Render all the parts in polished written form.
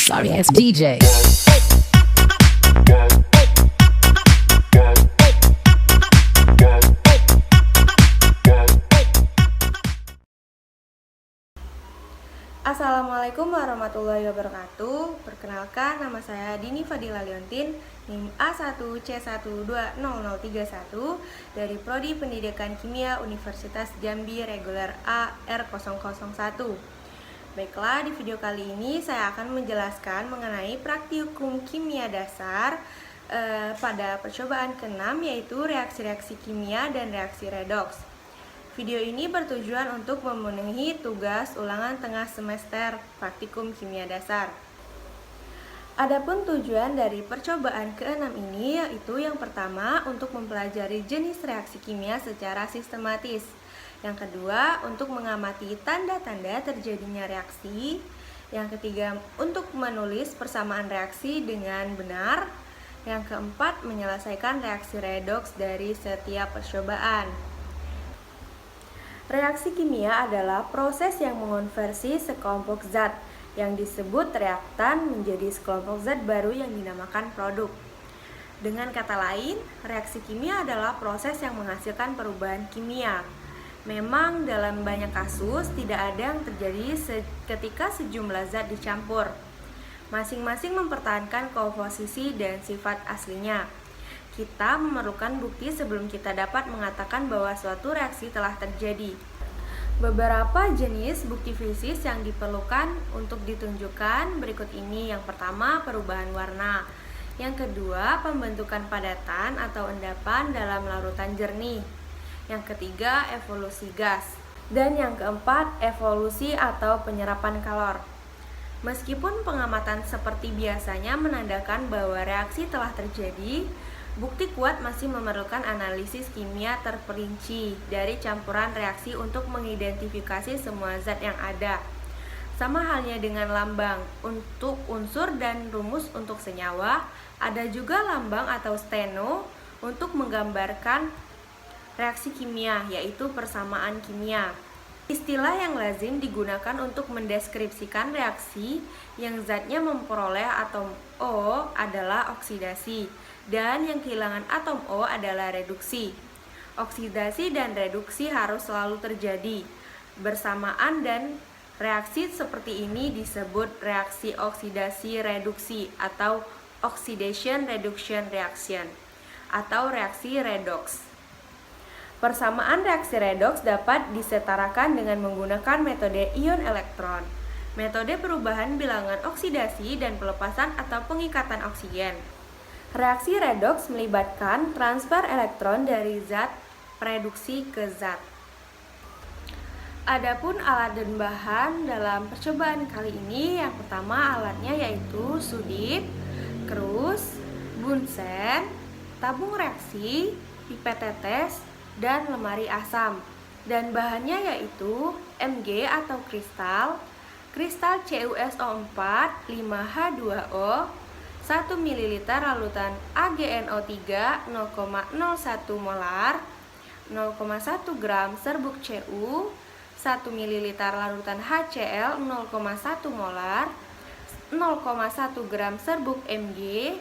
Sorry ass DJ. Assalamualaikum warahmatullahi wabarakatuh. Perkenalkan, nama saya Dini Fadila Leontin, NIM A1C120031 dari Prodi Pendidikan Kimia Universitas Jambi Reguler A R001. Baiklah, di video kali ini saya akan menjelaskan mengenai praktikum kimia dasar pada percobaan ke-6, yaitu reaksi-reaksi kimia dan reaksi redoks. Video ini bertujuan untuk memenuhi tugas ulangan tengah semester praktikum kimia dasar. Adapun tujuan dari percobaan ke-6 ini yaitu yang pertama untuk mempelajari jenis reaksi kimia secara sistematis. Yang kedua untuk mengamati tanda-tanda terjadinya reaksi. Yang ketiga untuk menulis persamaan reaksi dengan benar. Yang keempat menyelesaikan reaksi redoks dari setiap percobaan. Reaksi kimia adalah proses yang mengonversi sekelompok zat yang disebut reaktan menjadi sekelompok zat baru yang dinamakan produk. Dengan kata lain, reaksi kimia adalah proses yang menghasilkan perubahan kimia. Memang dalam banyak kasus tidak ada yang terjadi ketika sejumlah zat dicampur. Masing-masing mempertahankan komposisi dan sifat aslinya. Kita memerlukan bukti sebelum kita dapat mengatakan bahwa suatu reaksi telah terjadi. Beberapa jenis bukti fisis yang diperlukan untuk ditunjukkan berikut ini. Yang pertama, perubahan warna. Yang kedua, pembentukan padatan atau endapan dalam larutan jernih. Yang ketiga, evolusi gas. Dan yang keempat, evolusi atau penyerapan kalor. Meskipun pengamatan seperti biasanya menandakan bahwa reaksi telah terjadi, bukti kuat masih memerlukan analisis kimia terperinci dari campuran reaksi untuk mengidentifikasi semua zat yang ada. Sama halnya dengan lambang untuk unsur dan rumus untuk senyawa, ada juga lambang atau steno untuk menggambarkan reaksi kimia, yaitu persamaan kimia. Istilah yang lazim digunakan untuk mendeskripsikan reaksi yang zatnya memperoleh atom O adalah oksidasi, dan yang kehilangan atom O adalah reduksi. Oksidasi dan reduksi harus selalu terjadi bersamaan, dan reaksi seperti ini disebut reaksi oksidasi reduksi atau oxidation reduction reaction atau reaksi redoks. Persamaan reaksi redoks dapat disetarakan dengan menggunakan metode ion elektron, metode perubahan bilangan oksidasi dan pelepasan atau pengikatan oksigen. Reaksi redoks melibatkan transfer elektron dari zat reduksi ke zat. Adapun alat dan bahan dalam percobaan kali ini, yang pertama alatnya yaitu sudip, kerus, bunsen, tabung reaksi, pipet tetes, dan lemari asam. Dan bahannya yaitu Mg atau kristal CuSO4 5H2O, 1 ml larutan AgNO3 0,01 molar, 0,1 gram serbuk Cu, 1 ml larutan HCl 0,1 molar, 0,1 gram serbuk Mg,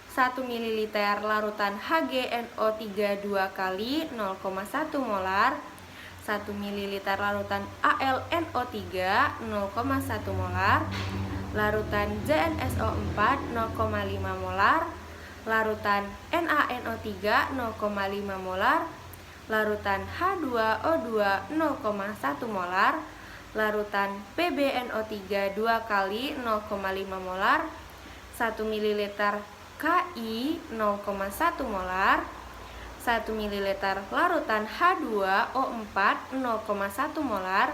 1 ml larutan HgNO3 2 kali 0,1 molar, 1 ml larutan AlNO3 0,1 molar, larutan ZnSO4 0,5 molar, larutan NaNO3 0,5 molar, larutan H2O2 0,1 molar, larutan PbNO3 2 kali 0,5 molar, 1 ml Ki 0,1 molar, 1 ml larutan H2O4 0,1 molar,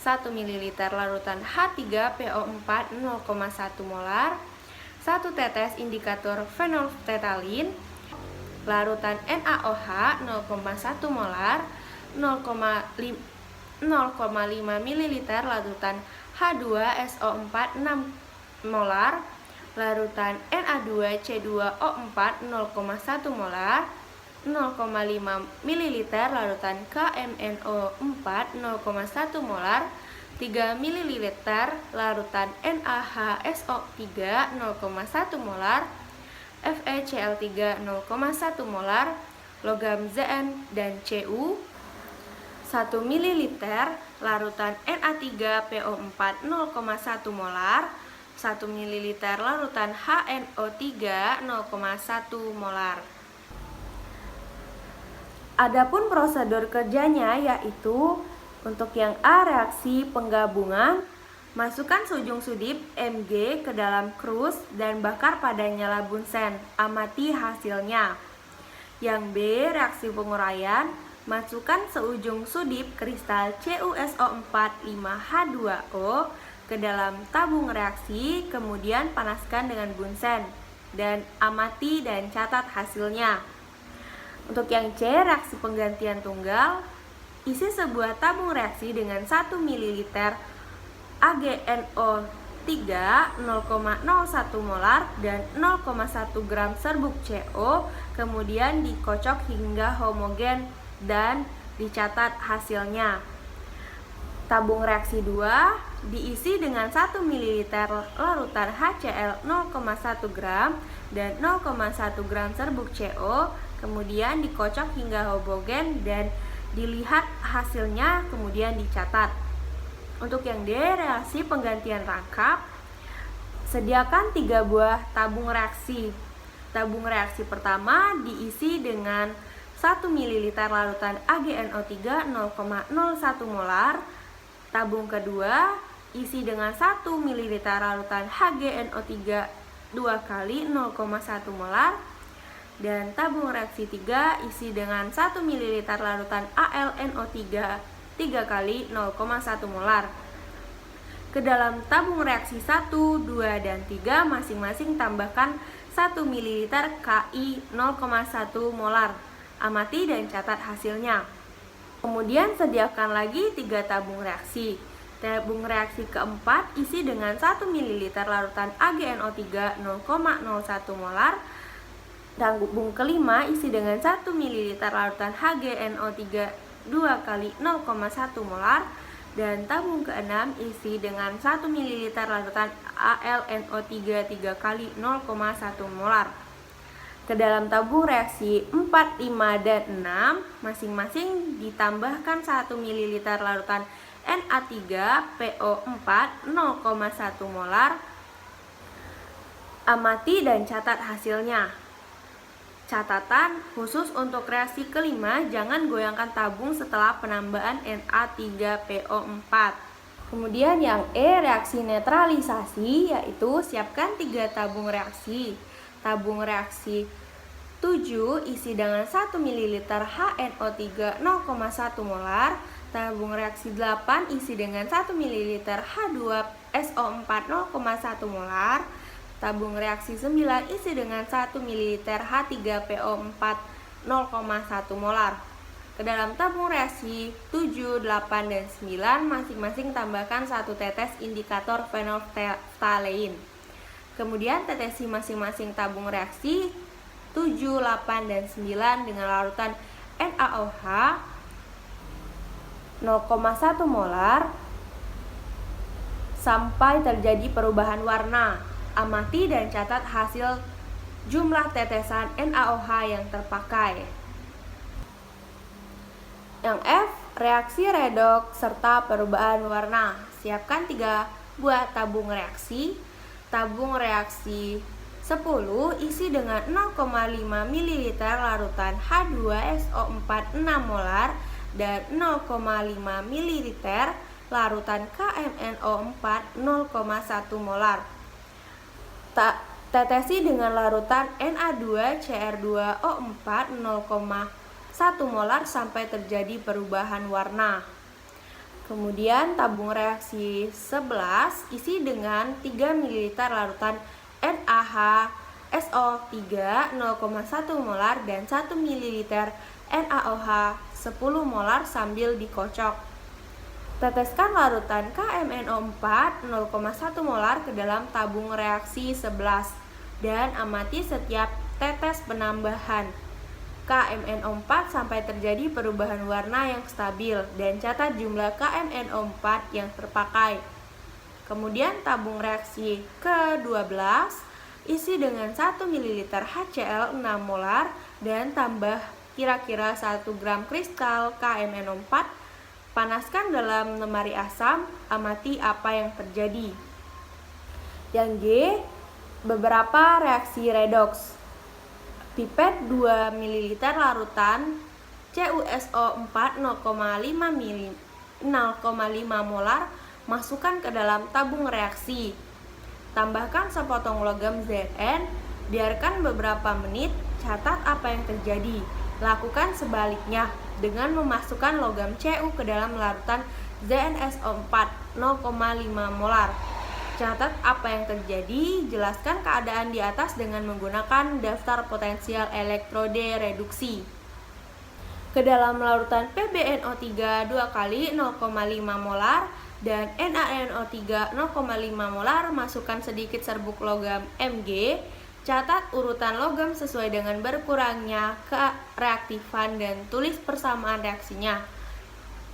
1 ml larutan H3PO4 0,1 molar, 1 tetes indikator fenolfthalein, larutan NaOH 0,1 molar, 0,5 ml larutan H2SO4 6 molar, larutan Na2C2O4 0,1 molar, 0,5 ml larutan KMNO4 0,1 molar, 3 ml larutan NaHSO3 0,1 molar, FeCl3 0,1 molar, logam Zn dan Cu, 1 ml larutan Na3PO4 0,1 molar, 1 ml larutan HNO3 0,1 molar. Adapun prosedur kerjanya yaitu untuk yang A, reaksi penggabungan, masukkan seujung sudip Mg ke dalam krus dan bakar pada nyala bunsen, amati hasilnya. Yang B, reaksi penguraian, masukkan seujung sudip kristal CuSO4 5H2O ke dalam tabung reaksi, kemudian panaskan dengan bunsen dan amati dan catat hasilnya. Untuk yang C, reaksi penggantian tunggal, isi sebuah tabung reaksi dengan 1 ml AgNO3 0,01 molar dan 0,1 gram serbuk CO, kemudian dikocok hingga homogen dan dicatat hasilnya. Tabung reaksi 2 diisi dengan 1 ml larutan HCl 0,1 gram dan 0,1 gram serbuk CO, kemudian dikocok hingga homogen dan dilihat hasilnya, kemudian dicatat. Untuk yang D, reaksi penggantian rangkap, sediakan 3 buah tabung reaksi. Tabung reaksi pertama diisi dengan 1 ml larutan AgNO3 0,01 molar. Tabung kedua isi dengan 1 ml larutan HgNO3 2 kali 0,1 molar. Dan tabung reaksi 3 isi dengan 1 ml larutan AlNO3 3 kali 0,1 molar. Ke dalam tabung reaksi 1, 2, dan 3 masing-masing tambahkan 1 ml Ki 0,1 molar. Amati dan catat hasilnya. Kemudian sediakan lagi 3 tabung reaksi. Tabung reaksi keempat isi dengan 1 ml larutan AgNO3 0,01 molar. Tabung kelima isi dengan 1 ml larutan HgNO3 2 kali 0,1 molar. Dan tabung keenam isi dengan 1 ml larutan AlNO3 3 kali 0,1 molar. Ke dalam tabung reaksi 4, 5, dan 6 masing-masing ditambahkan 1 ml larutan Na3PO4 0,1 molar. Amati dan catat hasilnya. Catatan khusus untuk reaksi kelima, jangan goyangkan tabung setelah penambahan Na3PO4. Kemudian yang E, reaksi netralisasi, yaitu siapkan 3 tabung reaksi. Tabung reaksi 7 isi dengan 1 ml HNO3 0,1 molar. Tabung reaksi 8 isi dengan 1 ml H2SO4 0,1 molar. Tabung reaksi 9 isi dengan 1 ml H3PO4 0,1 molar. Ke dalam tabung reaksi 7, 8, dan 9 masing-masing tambahkan 1 tetes indikator phenolphthalein. Kemudian tetesi masing-masing tabung reaksi 7, 8, dan 9 dengan larutan NaOH 0,1 molar sampai terjadi perubahan warna. Amati dan catat hasil jumlah tetesan NaOH yang terpakai. Yang F, reaksi redoks serta perubahan warna. Siapkan 3 buah tabung reaksi. Tabung reaksi 10 isi dengan 0,5 ml larutan H2SO4 6 molar dan 0,5 ml larutan KMNO4 0,1 molar. Tetesi dengan larutan Na2Cr2O4 0,1 molar sampai terjadi perubahan warna. Kemudian tabung reaksi 11 isi dengan 3 ml larutan NaHSO3 0,1 molar dan 1 ml NaOH 10 molar sambil dikocok. Teteskan larutan KMNO4 0,1 molar ke dalam tabung reaksi 11 dan amati setiap tetes penambahan. KMNO4 sampai terjadi perubahan warna yang stabil dan catat jumlah KMNO4 yang terpakai. Kemudian tabung reaksi ke-12 isi dengan 1 ml HCl 6 molar dan tambah kira-kira 1 gram kristal KMNO4. Panaskan dalam lemari asam, amati apa yang terjadi. Yang G, beberapa reaksi redoks. Pipet 2 ml larutan CuSO4 0,5 molar masukkan ke dalam tabung reaksi. Tambahkan sepotong logam Zn, biarkan beberapa menit, catat apa yang terjadi. Lakukan sebaliknya dengan memasukkan logam Cu ke dalam larutan ZnSO4 0,5 molar. Catat apa yang terjadi, jelaskan keadaan di atas dengan menggunakan daftar potensial elektrode reduksi. Ke dalam larutan PbNO3 2 kali 0,5 molar dan NaNO3 0,5 molar, masukkan sedikit serbuk logam Mg. Catat urutan logam sesuai dengan berkurangnya kereaktifan dan tulis persamaan reaksinya.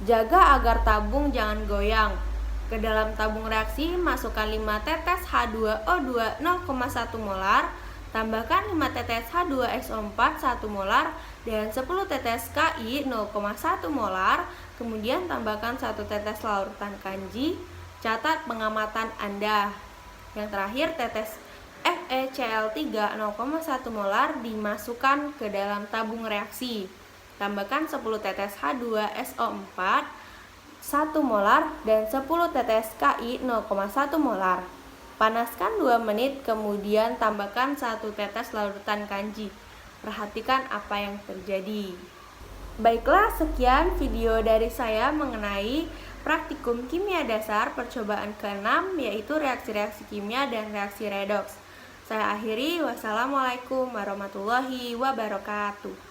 Jaga agar tabung jangan goyang. Ke dalam tabung reaksi, masukkan 5 tetes H2O2 0,1 molar, tambahkan 5 tetes H2SO4 1 molar, dan 10 tetes Ki 0,1 molar, kemudian tambahkan 1 tetes larutan kanji. Catat pengamatan Anda. Yang terakhir, tetes FeCl3 0,1 molar dimasukkan ke dalam tabung reaksi. Tambahkan 10 tetes H2SO4 1 molar dan 10 tetes Ki 0,1 molar. Panaskan 2 menit, kemudian tambahkan 1 tetes larutan kanji. Perhatikan apa yang terjadi. Baiklah, sekian video dari saya mengenai praktikum kimia dasar percobaan ke-6, yaitu reaksi-reaksi kimia dan reaksi redoks. Saya akhiri, wassalamualaikum warahmatullahi wabarakatuh.